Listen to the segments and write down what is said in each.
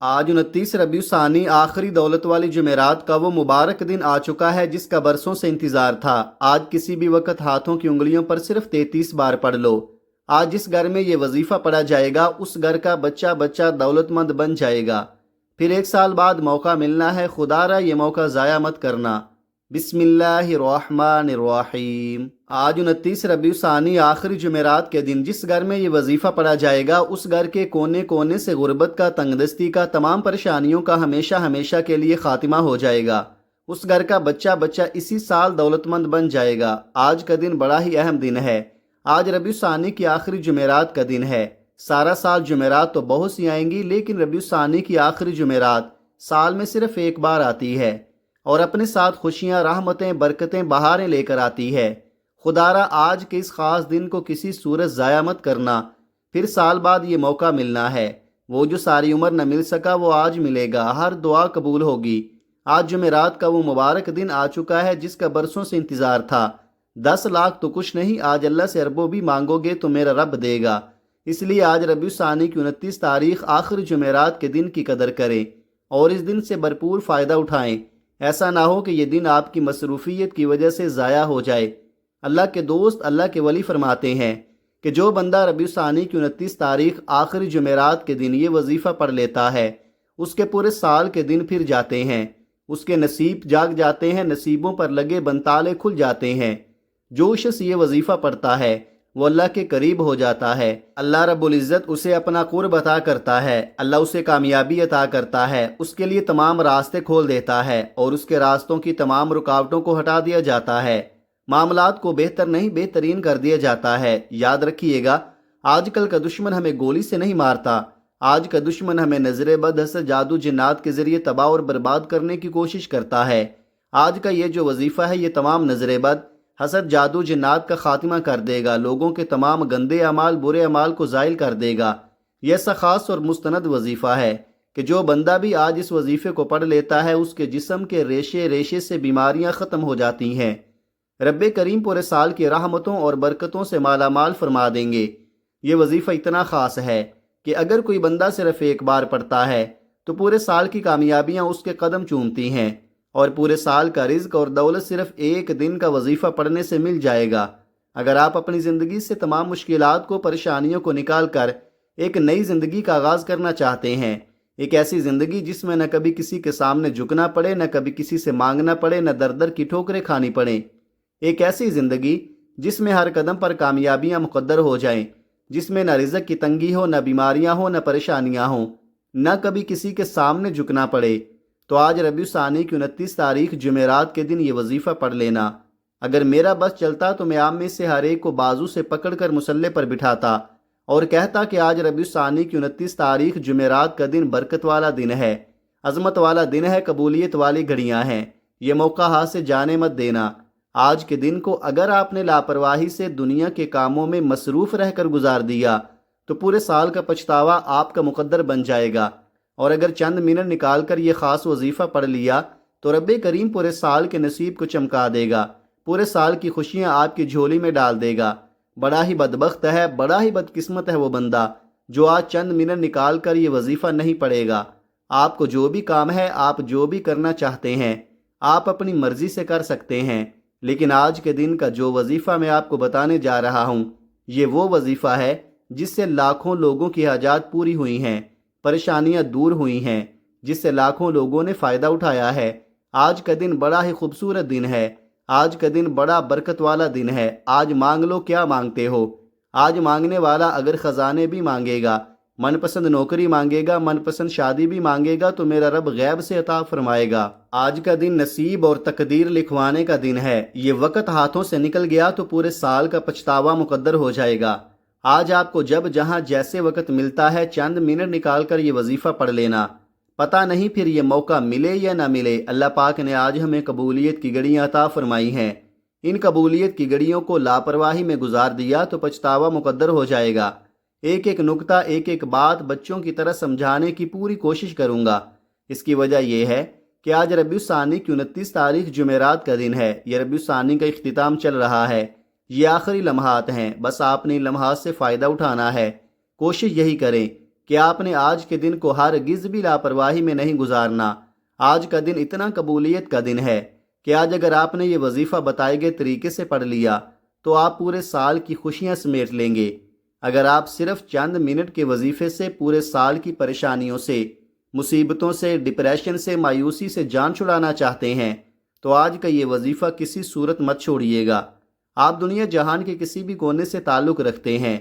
آج 29 ربیع ثانی آخری دولت والی جمعرات کا وہ مبارک دن آ چکا ہے جس کا برسوں سے انتظار تھا۔ آج کسی بھی وقت ہاتھوں کی انگلیوں پر صرف 33 بار پڑھ لو۔ آج جس گھر میں یہ وظیفہ پڑھا جائے گا اس گھر کا بچہ بچہ دولت مند بن جائے گا۔ پھر 1 سال بعد موقع ملنا ہے، خدا را یہ موقع ضائع مت کرنا۔ بسم اللہ الرحمن الرحیم۔ آج 29 ربیع ثانی آخری جمعرات کے دن جس گھر میں یہ وظیفہ پڑھا جائے گا اس گھر کے کونے کونے سے غربت کا، تنگ دستی کا، تمام پریشانیوں کا ہمیشہ ہمیشہ کے لیے خاتمہ ہو جائے گا۔ اس گھر کا بچہ بچہ اسی سال دولت مند بن جائے گا۔ آج کا دن بڑا ہی اہم دن ہے۔ آج ربیع ثانی کی آخری جمعرات کا دن ہے۔ سارا سال جمعرات تو بہت سی آئیں گی، لیکن ربیع ثانی کی آخری جمعرات سال میں صرف ایک بار آتی ہے اور اپنے ساتھ خوشیاں، رحمتیں، برکتیں، بہاریں لے کر آتی ہے۔ خدا را آج کے اس خاص دن کو کسی صورت ضائع مت کرنا۔ پھر سال بعد یہ موقع ملنا ہے۔ وہ جو ساری عمر نہ مل سکا وہ آج ملے گا، ہر دعا قبول ہوگی۔ آج جمعرات کا وہ مبارک دن آ چکا ہے جس کا برسوں سے انتظار تھا۔ 10 لاکھ تو کچھ نہیں، آج اللہ سے اربوں بھی مانگو گے تو میرا رب دے گا۔ اس لیے آج ربیع ثانی کی 29 تاریخ آخری جمعرات کے دن کی قدر کریں اور اس دن سے بھرپور فائدہ اٹھائیں۔ ایسا نہ ہو کہ یہ دن آپ کی مصروفیت کی وجہ سے ضائع ہو جائے۔ اللہ کے دوست، اللہ کے ولی فرماتے ہیں کہ جو بندہ ربیع ثانی کی 29 تاریخ آخری جمعرات کے دن یہ وظیفہ پڑھ لیتا ہے اس کے پورے سال کے دن پھر جاتے ہیں، اس کے نصیب جاگ جاتے ہیں، نصیبوں پر لگے بنتالے کھل جاتے ہیں۔ جو شخص یہ وظیفہ پڑھتا ہے وہ اللہ کے قریب ہو جاتا ہے۔ اللہ رب العزت اسے اپنا قرب عطا کرتا ہے، اللہ اسے کامیابی عطا کرتا ہے، اس کے لیے تمام راستے کھول دیتا ہے اور اس کے راستوں کی تمام رکاوٹوں کو ہٹا دیا جاتا ہے۔ معاملات کو بہتر نہیں بہترین کر دیا جاتا ہے۔ یاد رکھیے گا، آج کل کا دشمن ہمیں گولی سے نہیں مارتا، آج کا دشمن ہمیں نظر بد، حسد، جادو، جنات کے ذریعے تباہ اور برباد کرنے کی کوشش کرتا ہے۔ آج کا یہ جو وظیفہ ہے یہ تمام نظر بد، حسد، جادو، جنات کا خاتمہ کر دے گا، لوگوں کے تمام گندے اعمال، برے اعمال کو زائل کر دے گا۔ یہ ایسا خاص اور مستند وظیفہ ہے کہ جو بندہ بھی آج اس وظیفے کو پڑھ لیتا ہے اس کے جسم کے ریشے ریشے سے بیماریاں ختم ہو جاتی ہیں۔ رب کریم پورے سال کی رحمتوں اور برکتوں سے مالا مال فرما دیں گے۔ یہ وظیفہ اتنا خاص ہے کہ اگر کوئی بندہ صرف ایک بار پڑھتا ہے تو پورے سال کی کامیابیاں اس کے قدم چومتی ہیں اور پورے سال کا رزق اور دولت صرف ایک دن کا وظیفہ پڑھنے سے مل جائے گا۔ اگر آپ اپنی زندگی سے تمام مشکلات کو، پریشانیوں کو نکال کر ایک نئی زندگی کا آغاز کرنا چاہتے ہیں، ایک ایسی زندگی جس میں نہ کبھی کسی کے سامنے جھکنا پڑے، نہ کبھی کسی سے مانگنا پڑے، نہ در در کی ٹھوکریں کھانی پڑیں، ایک ایسی زندگی جس میں ہر قدم پر کامیابیاں مقدر ہو جائیں، جس میں نہ رزق کی تنگی ہو، نہ بیماریاں ہوں، نہ پریشانیاں ہوں، نہ کبھی کسی کے سامنے جھکنا پڑے، تو آج ربیع ثانی کی 29 تاریخ جمعرات کے دن یہ وظیفہ پڑھ لینا۔ اگر میرا بس چلتا تو میں آپ میں سے ہر ایک کو بازو سے پکڑ کر مصلے پر بٹھاتا اور کہتا کہ آج ربیع ثانی کی 29 تاریخ جمعرات کا دن برکت والا دن ہے، عظمت والا دن ہے، قبولیت والی گھڑیاں ہیں، یہ موقع ہاتھ سے جانے مت دینا۔ آج کے دن کو اگر آپ نے لاپرواہی سے دنیا کے کاموں میں مصروف رہ کر گزار دیا تو پورے سال کا پچھتاوا آپ کا مقدر بن جائے گا، اور اگر چند منٹ نکال کر یہ خاص وظیفہ پڑھ لیا تو رب کریم پورے سال کے نصیب کو چمکا دے گا، پورے سال کی خوشیاں آپ کی جھولی میں ڈال دے گا۔ بڑا ہی بدبخت ہے، بڑا ہی بدقسمت ہے وہ بندہ جو آج چند منٹ نکال کر یہ وظیفہ نہیں پڑھے گا۔ آپ کو جو بھی کام ہے، آپ جو بھی کرنا چاہتے ہیں، آپ اپنی مرضی سے کر سکتے ہیں، لیکن آج کے دن کا جو وظیفہ میں آپ کو بتانے جا رہا ہوں یہ وہ وظیفہ ہے جس سے لاکھوں لوگوں کی حاجات پوری ہوئی ہیں، پریشانیاں دور ہوئی ہیں، جس سے لاکھوں لوگوں نے فائدہ اٹھایا ہے۔ آج کا دن بڑا ہی خوبصورت دن ہے، آج کا دن بڑا برکت والا دن ہے۔ آج مانگ لو کیا مانگتے ہو۔ آج مانگنے والا اگر خزانے بھی مانگے گا، من پسند نوکری مانگے گا، من پسند شادی بھی مانگے گا تو میرا رب غیب سے عطا فرمائے گا۔ آج کا دن نصیب اور تقدیر لکھوانے کا دن ہے۔ یہ وقت ہاتھوں سے نکل گیا تو پورے سال کا پچھتاوا مقدر ہو جائے گا۔ آج آپ کو جب جہاں جیسے وقت ملتا ہے چند منٹ نکال کر یہ وظیفہ پڑھ لینا، پتہ نہیں پھر یہ موقع ملے یا نہ ملے۔ اللہ پاک نے آج ہمیں قبولیت کی گھڑیاں عطا فرمائی ہیں، ان قبولیت کی گھڑیوں کو لاپرواہی میں گزار دیا تو پچھتاوا مقدر ہو جائے گا۔ ایک ایک نکتہ، ایک ایک بات بچوں کی طرح سمجھانے کی پوری کوشش کروں گا۔ اس کی وجہ یہ ہے کہ آج ربیع ثانی کی 29 تاریخ جمعرات کا دن ہے۔ یہ ربیع ثانی کا اختتام چل رہا ہے، یہ آخری لمحات ہیں، بس آپ نے ان لمحات سے فائدہ اٹھانا ہے۔ کوشش یہی کریں کہ آپ نے آج کے دن کو ہرگز بھی لاپرواہی میں نہیں گزارنا۔ آج کا دن اتنا قبولیت کا دن ہے کہ آج اگر آپ نے یہ وظیفہ بتائے گئے طریقے سے پڑھ لیا تو آپ پورے سال کی خوشیاں سمیٹ لیں گے۔ اگر آپ صرف چند منٹ کے وظیفے سے پورے سال کی پریشانیوں سے، مصیبتوں سے، ڈپریشن سے، مایوسی سے جان چھڑانا چاہتے ہیں تو آج کا یہ وظیفہ کسی صورت مت چھوڑیے گا۔ آپ دنیا جہان کے کسی بھی کونے سے تعلق رکھتے ہیں،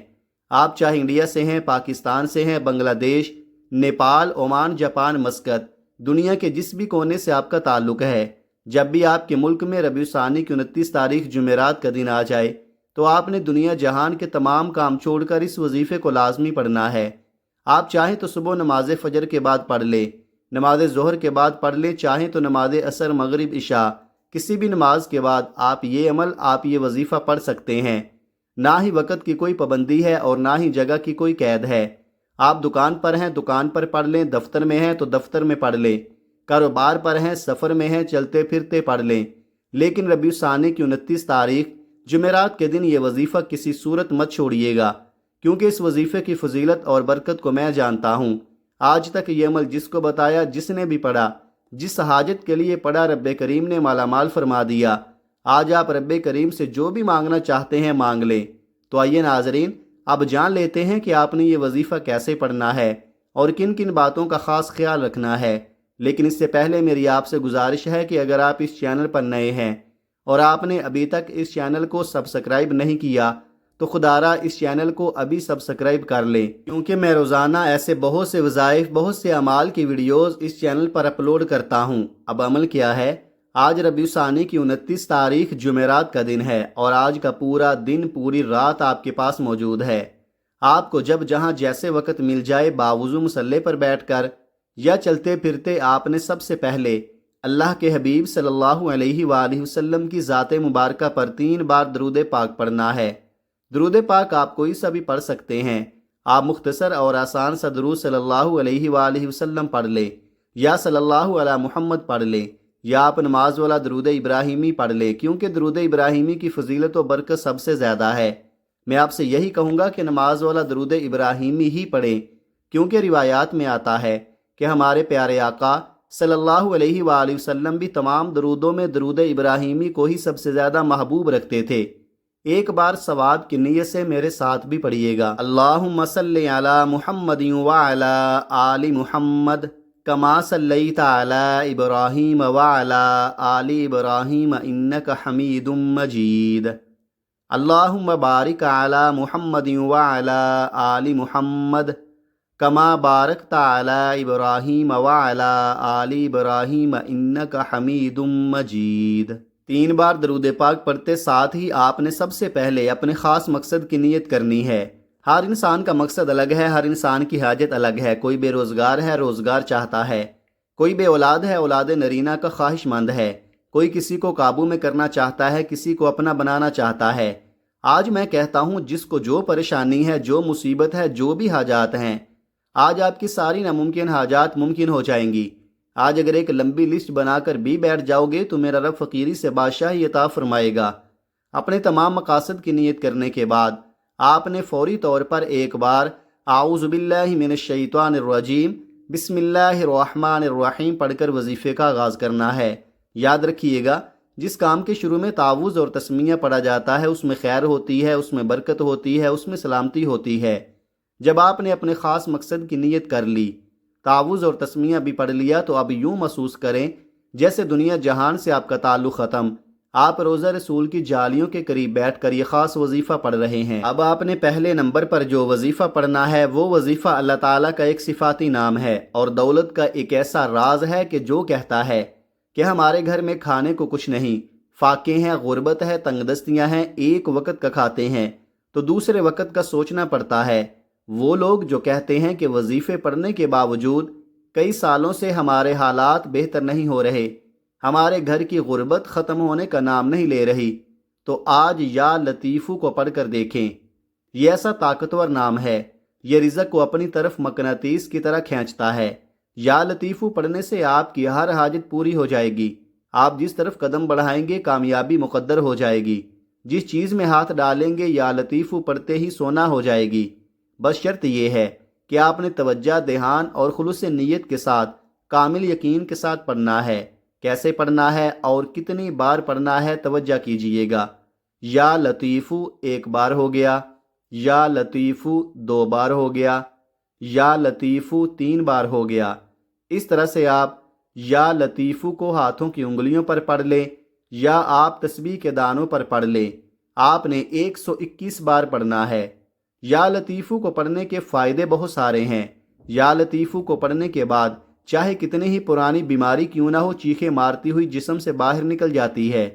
آپ چاہے انڈیا سے ہیں، پاکستان سے ہیں، بنگلہ دیش، نیپال، عمان، جاپان، مسقط، دنیا کے جس بھی کونے سے آپ کا تعلق ہے، جب بھی آپ کے ملک میں ربیع الثانی کی 29 تاریخ جمعرات کا دن آ جائے تو آپ نے دنیا جہان کے تمام کام چھوڑ کر اس وظیفے کو لازمی پڑھنا ہے۔ آپ چاہیں تو صبح نماز فجر کے بعد پڑھ لیں، نماز ظہر کے بعد پڑھ لیں، چاہیں تو نماز عصر، مغرب، عشاء، کسی بھی نماز کے بعد آپ یہ وظیفہ پڑھ سکتے ہیں۔ نہ ہی وقت کی کوئی پابندی ہے اور نہ ہی جگہ کی کوئی قید ہے۔ آپ دکان پر ہیں، دکان پر پڑھ لیں، دفتر میں ہیں تو دفتر میں پڑھ لیں، کاروبار پر ہیں، سفر میں ہیں، چلتے پھرتے پڑھ لیں، لیکن ربیع الثانی کی 29 تاریخ جمعرات کے دن یہ وظیفہ کسی صورت مت چھوڑیے گا، کیونکہ اس وظیفے کی فضیلت اور برکت کو میں جانتا ہوں۔ آج تک یہ عمل جس کو بتایا، جس نے بھی پڑھا، جس حاجت کے لیے پڑھا، رب کریم نے مالا مال فرما دیا۔ آج آپ رب کریم سے جو بھی مانگنا چاہتے ہیں مانگ لیں۔ تو آئیے ناظرین، اب جان لیتے ہیں کہ آپ نے یہ وظیفہ کیسے پڑھنا ہے اور کن کن باتوں کا خاص خیال رکھنا ہے۔ لیکن اس سے پہلے میری آپ سے گزارش ہے کہ اگر آپ اس چینل پر نئے ہیں اور آپ نے ابھی تک اس چینل کو سبسکرائب نہیں کیا تو خدارا اس چینل کو ابھی سبسکرائب کر لیں، کیونکہ میں روزانہ ایسے بہت سے وظائف، بہت سے اعمال کی ویڈیوز اس چینل پر اپلوڈ کرتا ہوں۔ اب عمل کیا ہے، آج ربیع الثانی کی 29 تاریخ جمعرات کا دن ہے اور آج کا پورا دن، پوری رات آپ کے پاس موجود ہے۔ آپ کو جب جہاں جیسے وقت مل جائے، باوضو مصلی پر بیٹھ کر یا چلتے پھرتے، آپ نے سب سے پہلے اللہ کے حبیب صلی اللہ علیہ وآلہ وسلم کی ذات مبارکہ پر 3 بار درود پاک پڑھنا ہے۔ درود پاک آپ کوئی سا بھی پڑھ سکتے ہیں۔ آپ مختصر اور آسان سا درود صلی اللہ علیہ وآلہ وسلم پڑھ لیں، یا صلی اللہ علی محمد پڑھ لیں، یا آپ نماز والا درود ابراہیمی پڑھ لیں، کیونکہ درود ابراہیمی کی فضیلت و برکت سب سے زیادہ ہے۔ میں آپ سے یہی کہوں گا کہ نماز والا درود ابراہیمی ہی پڑھیں، کیونکہ روایات میں آتا ہے کہ ہمارے پیارے آقا صلی اللہ علیہ وآلہ وسلم بھی تمام درودوں میں درود ابراہیمی کو ہی سب سے زیادہ محبوب رکھتے تھے۔ ایک بار ثواب کی نیت سے میرے ساتھ بھی پڑھیے گا۔ اللہم صلی علی محمد وعلی آل محمد کما صلیت علی ابراہیم وعلی آل ابراہیم انک حمید مجید۔ اللہم بارک علی محمد وعلی آل محمد کما بارکت علی ابراہیم وعلی آل ابراہیم انک حمید مجید۔ 3 بار درود پاک پڑھتے ساتھ ہی آپ نے سب سے پہلے اپنے خاص مقصد کی نیت کرنی ہے۔ ہر انسان کا مقصد الگ ہے، ہر انسان کی حاجت الگ ہے۔ کوئی بے روزگار ہے، روزگار چاہتا ہے، کوئی بے اولاد ہے، اولاد نرینہ کا خواہش مند ہے، کوئی کسی کو قابو میں کرنا چاہتا ہے، کسی کو اپنا بنانا چاہتا ہے۔ آج میں کہتا ہوں جس کو جو پریشانی ہے، جو مصیبت ہے، جو بھی حاجات ہیں، آج آپ کی ساری ناممکن حاجات ممکن ہو جائیں گی۔ آج اگر ایک لمبی لسٹ بنا کر بھی بیٹھ جاؤ گے تو میرا رب فقیری سے بادشاہی عطا فرمائے گا۔ اپنے تمام مقاصد کی نیت کرنے کے بعد آپ نے فوری طور پر ایک بار اعوذ باللہ من الشیطان الرجیم بسم اللہ الرحمن الرحیم پڑھ کر وظیفے کا آغاز کرنا ہے۔ یاد رکھیے گا، جس کام کے شروع میں تعوذ اور تسمیہ پڑھا جاتا ہے اس میں خیر ہوتی ہے، اس میں برکت ہوتی ہے، اس میں سلامتی ہوتی ہے۔ جب آپ نے اپنے خاص مقصد کی نیت کر لی، تعوذ اور تسمیہ بھی پڑھ لیا، تو اب یوں محسوس کریں جیسے دنیا جہان سے آپ کا تعلق ختم۔ آپ روضہ رسول کی جالیوں کے قریب بیٹھ کر یہ خاص وظیفہ پڑھ رہے ہیں۔ اب آپ نے پہلے نمبر پر جو وظیفہ پڑھنا ہے وہ وظیفہ اللہ تعالیٰ کا ایک صفاتی نام ہے اور دولت کا ایک ایسا راز ہے کہ جو کہتا ہے کہ ہمارے گھر میں کھانے کو کچھ نہیں، فاقے ہیں، غربت ہے، تنگ دستیاں ہیں، ایک وقت کا کھاتے ہیں تو دوسرے وقت کا سوچنا پڑتا ہے۔ وہ لوگ جو کہتے ہیں کہ وظیفے پڑھنے کے باوجود کئی سالوں سے ہمارے حالات بہتر نہیں ہو رہے، ہمارے گھر کی غربت ختم ہونے کا نام نہیں لے رہی، تو آج یا لطیفو کو پڑھ کر دیکھیں۔ یہ ایسا طاقتور نام ہے، یہ رزق کو اپنی طرف مقناطیس کی طرح کھینچتا ہے۔ یا لطیفو پڑھنے سے آپ کی ہر حاجت پوری ہو جائے گی۔ آپ جس طرف قدم بڑھائیں گے کامیابی مقدر ہو جائے گی۔ جس چیز میں ہاتھ ڈالیں گے یا لطیفو پڑھتے ہی سونا ہو جائے گی۔ بس شرط یہ ہے کہ آپ نے توجہ، دھیان اور خلوص نیت کے ساتھ، کامل یقین کے ساتھ پڑھنا ہے۔ کیسے پڑھنا ہے اور کتنی بار پڑھنا ہے، توجہ کیجئے گا۔ یا لطیفو ایک بار ہو گیا، یا لطیفو دو بار ہو گیا، یا لطیفو تین بار ہو گیا۔ اس طرح سے آپ یا لطیفو کو ہاتھوں کی انگلیوں پر پڑھ لیں یا آپ تسبیح کے دانوں پر پڑھ لیں۔ آپ نے 121 بار پڑھنا ہے۔ یا لطیفو کو پڑھنے کے فائدے بہت سارے ہیں۔ یا لطیفو کو پڑھنے کے بعد چاہے کتنی ہی پرانی بیماری کیوں نہ ہو، چیخیں مارتی ہوئی جسم سے باہر نکل جاتی ہے۔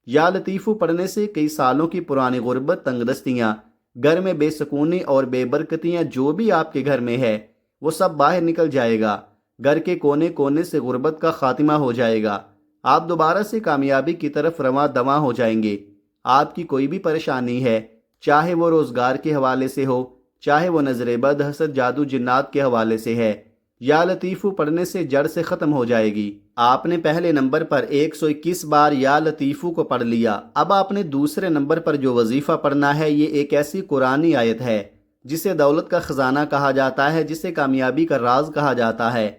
یا لطیفو پڑھنے سے کئی سالوں کی پرانی غربت، تنگ دستیاں، گھر میں بے سکونی اور بے برکتیاں جو بھی آپ کے گھر میں ہے وہ سب باہر نکل جائے گا۔ گھر کے کونے کونے سے غربت کا خاتمہ ہو جائے گا۔ آپ دوبارہ سے کامیابی کی طرف رواں دواں ہو جائیں گے۔ آپ کی کوئی بھی پریشانی ہے، چاہے وہ روزگار کے حوالے سے ہو، چاہے وہ نظر بد، حسد، جادو، جنات کے حوالے سے ہے، یا لطیفو پڑھنے سے جڑ سے ختم ہو جائے گی۔ آپ نے پہلے نمبر پر 121 بار یا لطیفو کو پڑھ لیا۔ اب آپ نے دوسرے نمبر پر جو وظیفہ پڑھنا ہے، یہ ایک ایسی قرآنی آیت ہے جسے دولت کا خزانہ کہا جاتا ہے، جسے کامیابی کا راز کہا جاتا ہے،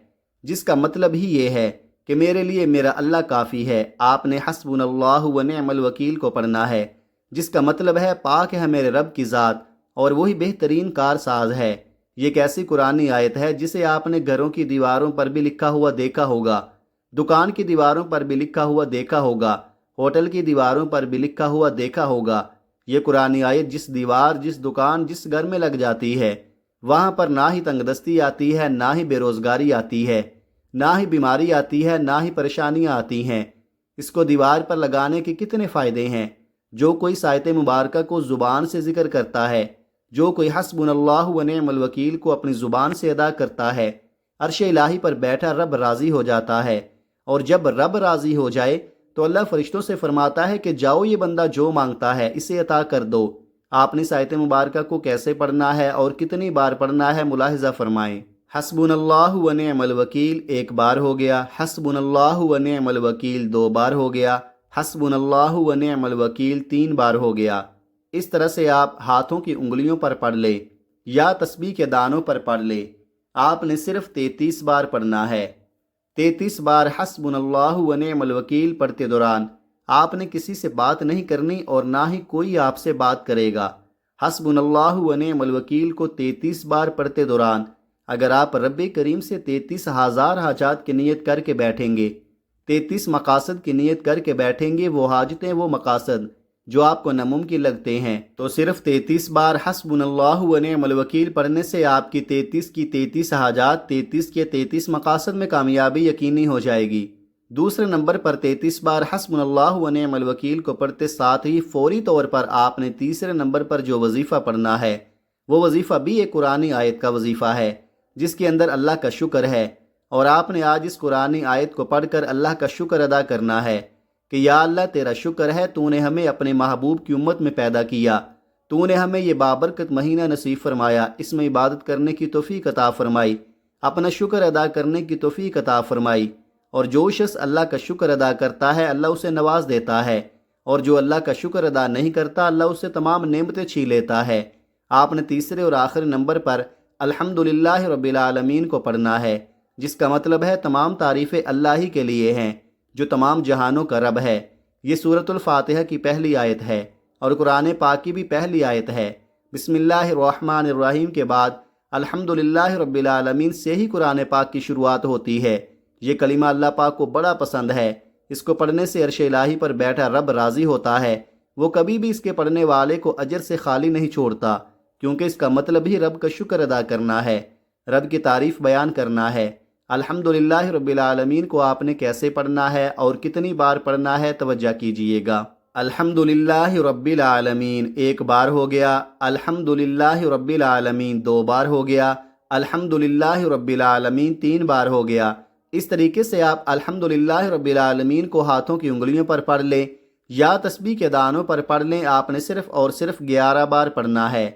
جس کا مطلب ہی یہ ہے کہ میرے لیے میرا اللہ کافی ہے۔ آپ نے حسبنا اللہ و نعم الوکیل کو پڑھنا ہے، جس کا مطلب ہے پاک ہے میرے رب کی ذات اور وہی بہترین کار ساز ہے۔ یہ ایک ایسی قرآنی آیت ہے جسے آپ نے گھروں کی دیواروں پر بھی لکھا ہوا دیکھا ہوگا، دکان کی دیواروں پر بھی لکھا ہوا دیکھا ہوگا، ہوٹل کی دیواروں پر بھی لکھا ہوا دیکھا ہوگا۔ یہ قرآنی آیت جس دیوار، جس دکان، جس گھر میں لگ جاتی ہے، وہاں پر نہ ہی تنگ دستی آتی ہے، نہ ہی بے روزگاری آتی ہے، نہ ہی بیماری آتی ہے، نہ ہی پریشانیاں آتی ہیں۔ اس کو دیوار پر لگانے کے کتنے فائدے ہیں۔ جو کوئی اس آیت مبارکہ کو زبان سے ذکر کرتا ہے، جو کوئی حسبنا اللہ و نعم الوکیل کو اپنی زبان سے ادا کرتا ہے، عرش الہی پر بیٹھا رب راضی ہو جاتا ہے، اور جب رب راضی ہو جائے تو اللہ فرشتوں سے فرماتا ہے کہ جاؤ، یہ بندہ جو مانگتا ہے اسے عطا کر دو۔ آپ نے اس آیت مبارکہ کو کیسے پڑھنا ہے اور کتنی بار پڑھنا ہے، ملاحظہ فرمائیں۔ حسبنا اللہ و نعم الوکیل ایک بار ہو گیا، حسبنا اللہ و نعم الوکیل دو بار ہو گیا، حسبنا اللہ و نعم الوکیل تین بار ہو گیا۔ اس طرح سے آپ ہاتھوں کی انگلیوں پر پڑھ لیں یا تسبیح کے دانوں پر پڑھ لیں۔ آپ نے صرف 33 بار پڑھنا ہے۔ 33 بار حسبنا اللہ و نعم الوکیل پڑھتے دوران آپ نے کسی سے بات نہیں کرنی اور نہ ہی کوئی آپ سے بات کرے گا۔ حسبنا اللہ و نعم الوکیل کو 33 بار پڑھتے دوران اگر آپ رب کریم سے 33,000 حاجات کی نیت کر کے بیٹھیں گے، 33 مقاصد کی نیت کر کے بیٹھیں گے، وہ حاجتیں، وہ مقاصد جو آپ کو ناممکن لگتے ہیں، تو صرف 33 بار حسبنا اللہ و نعم الوکیل پڑھنے سے آپ کی 33 کی 33 حاجات، 33 کے 33 مقاصد میں کامیابی یقینی ہو جائے گی۔ دوسرے نمبر پر 33 بار حسبنا اللہ و نعم الوکیل کو پڑھتے ساتھ ہی فوری طور پر آپ نے تیسرے نمبر پر جو وظیفہ پڑھنا ہے، وہ وظیفہ بھی ایک قرآنی آیت کا وظیفہ ہے جس کے اندر اللہ کا شکر ہے، اور آپ نے آج اس قرآنی آیت کو پڑھ کر اللہ کا شکر ادا کرنا ہے کہ یا اللہ تیرا شکر ہے، تو نے ہمیں اپنے محبوب کی امت میں پیدا کیا، تو نے ہمیں یہ بابرکت مہینہ نصیب فرمایا، اس میں عبادت کرنے کی توفیق عطا فرمائی، اپنا شکر ادا کرنے کی توفیق عطا فرمائی۔ اور جو شخص اللہ کا شکر ادا کرتا ہے اللہ اسے نواز دیتا ہے، اور جو اللہ کا شکر ادا نہیں کرتا اللہ اسے تمام نعمتیں چھین لیتا ہے۔ آپ نے تیسرے اور آخری نمبر پر الحمدللہ رب العالمین کو پڑھنا ہے، جس کا مطلب ہے تمام تعریفیں اللہ ہی کے لیے ہیں جو تمام جہانوں کا رب ہے۔ یہ سورۃ الفاتحہ کی پہلی آیت ہے اور قرآن پاک کی بھی پہلی آیت ہے۔ بسم اللہ الرحمن الرحیم کے بعد الحمدللہ رب العالمین سے ہی قرآن پاک کی شروعات ہوتی ہے۔ یہ کلمہ اللہ پاک کو بڑا پسند ہے۔ اس کو پڑھنے سے عرش الہی پر بیٹھا رب راضی ہوتا ہے۔ وہ کبھی بھی اس کے پڑھنے والے کو اجر سے خالی نہیں چھوڑتا، کیونکہ اس کا مطلب ہی رب کا شکر ادا کرنا ہے، رب کی تعریف بیان کرنا ہے۔ الحمدللہ رب العالمین کو آپ نے کیسے پڑھنا ہے اور کتنی بار پڑھنا ہے، توجہ کیجئے گا۔ الحمدللہ رب العالمین ایک بار ہو گیا، الحمدللہ رب العالمین دو بار ہو گیا، الحمدللہ رب العالمین تین بار ہو گیا۔ اس طریقے سے آپ الحمدللہ رب العالمین کو ہاتھوں کی انگلیوں پر پڑھ لیں یا تسبیح کے دانوں پر پڑھ لیں۔ آپ نے صرف اور صرف 11 بار پڑھنا ہے۔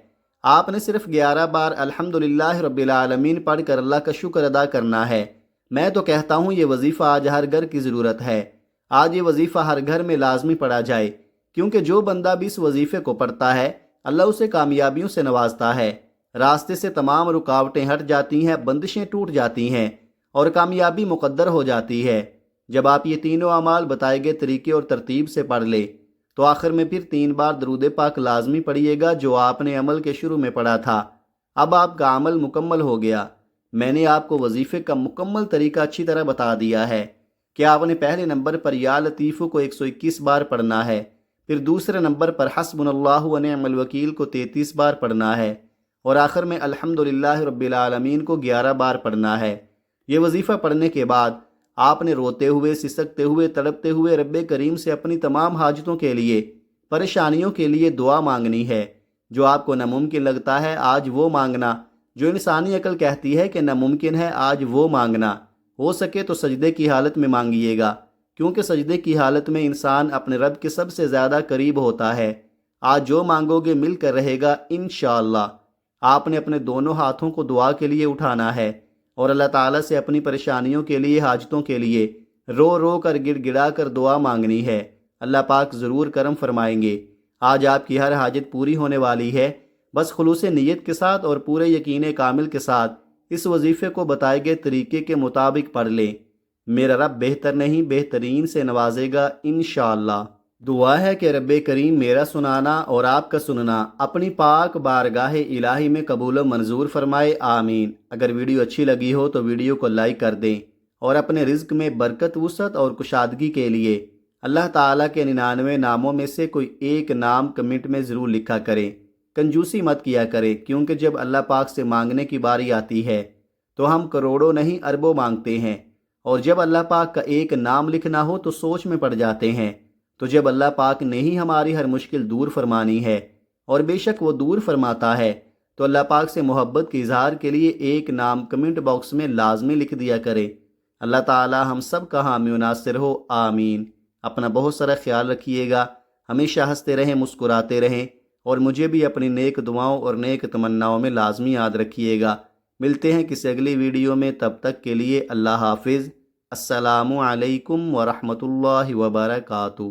آپ نے صرف 11 بار الحمدللہ رب العالمین پڑھ کر اللہ کا شکر ادا کرنا ہے۔ میں تو کہتا ہوں یہ وظیفہ آج ہر گھر کی ضرورت ہے۔ آج یہ وظیفہ ہر گھر میں لازمی پڑھا جائے، کیونکہ جو بندہ بھی اس وظیفے کو پڑھتا ہے اللہ اسے کامیابیوں سے نوازتا ہے۔ راستے سے تمام رکاوٹیں ہٹ جاتی ہیں، بندشیں ٹوٹ جاتی ہیں اور کامیابی مقدر ہو جاتی ہے۔ جب آپ یہ تینوں اعمال بتائے گئے طریقے اور ترتیب سے پڑھ لیں تو آخر میں پھر 3 بار درود پاک لازمی پڑھیے گا جو آپ نے عمل کے شروع میں پڑھا تھا۔ اب آپ کا عمل مکمل ہو گیا۔ میں نے آپ کو وظیفے کا مکمل طریقہ اچھی طرح بتا دیا ہے کہ آپ نے پہلے نمبر پر یا لطیف کو 121 بار پڑھنا ہے، پھر دوسرے نمبر پر حسبنا اللہ و نعم الوکیل کو 33 بار پڑھنا ہے اور آخر میں الحمدللہ رب العالمین کو 11 بار پڑھنا ہے۔ یہ وظیفہ پڑھنے کے بعد آپ نے روتے ہوئے، سسکتے ہوئے، تڑپتے ہوئے رب کریم سے اپنی تمام حاجتوں کے لیے، پریشانیوں کے لیے دعا مانگنی ہے۔ جو آپ کو ناممکن لگتا ہے آج وہ مانگنا، جو انسانی عقل کہتی ہے کہ ناممکن ہے آج وہ مانگنا۔ ہو سکے تو سجدے کی حالت میں مانگیے گا، کیونکہ سجدے کی حالت میں انسان اپنے رب کے سب سے زیادہ قریب ہوتا ہے۔ آج جو مانگو گے مل کر رہے گا انشاءاللہ۔ آپ نے اپنے دونوں ہاتھوں کو دعا کے لیے اٹھانا ہے اور اللہ تعالیٰ سے اپنی پریشانیوں کے لیے، حاجتوں کے لیے رو رو کر، گڑ گڑا کر دعا مانگنی ہے۔ اللہ پاک ضرور کرم فرمائیں گے۔ آج آپ کی ہر حاجت پوری ہونے والی ہے۔ بس خلوص نیت کے ساتھ اور پورے یقین کامل کے ساتھ اس وظیفے کو بتائے گئے طریقے کے مطابق پڑھ لیں۔ میرا رب بہتر نہیں بہترین سے نوازے گا انشاءاللہ۔ دعا ہے کہ رب کریم میرا سنانا اور آپ کا سننا اپنی پاک بارگاہ الہی میں قبول و منظور فرمائے، آمین۔ اگر ویڈیو اچھی لگی ہو تو ویڈیو کو لائک کر دیں اور اپنے رزق میں برکت، وسعت اور کشادگی کے لیے اللہ تعالیٰ کے 99 ناموں میں سے کوئی ایک نام کمنٹ میں ضرور لکھا کریں۔ کنجوسی مت کیا کریں، کیونکہ جب اللہ پاک سے مانگنے کی باری آتی ہے تو ہم کروڑوں نہیں اربوں مانگتے ہیں، اور جب اللہ پاک کا ایک نام لکھنا ہو تو سوچ میں پڑ جاتے ہیں۔ تو جب اللہ پاک نے ہی ہماری ہر مشکل دور فرمانی ہے، اور بے شک وہ دور فرماتا ہے، تو اللہ پاک سے محبت کے اظہار کے لیے ایک نام کمنٹ باکس میں لازمی لکھ دیا کرے۔ اللہ تعالی ہم سب کا حامی و ناصر ہو، آمین۔ اپنا بہت سارا خیال رکھیے گا، ہمیشہ ہنستے رہیں، مسکراتے رہیں، اور مجھے بھی اپنی نیک دعاؤں اور نیک تمناؤں میں لازمی یاد رکھیے گا۔ ملتے ہیں کسی اگلی ویڈیو میں، تب تک کے لیے اللہ حافظ۔ السلام علیکم ورحمۃ اللہ وبرکاتہ۔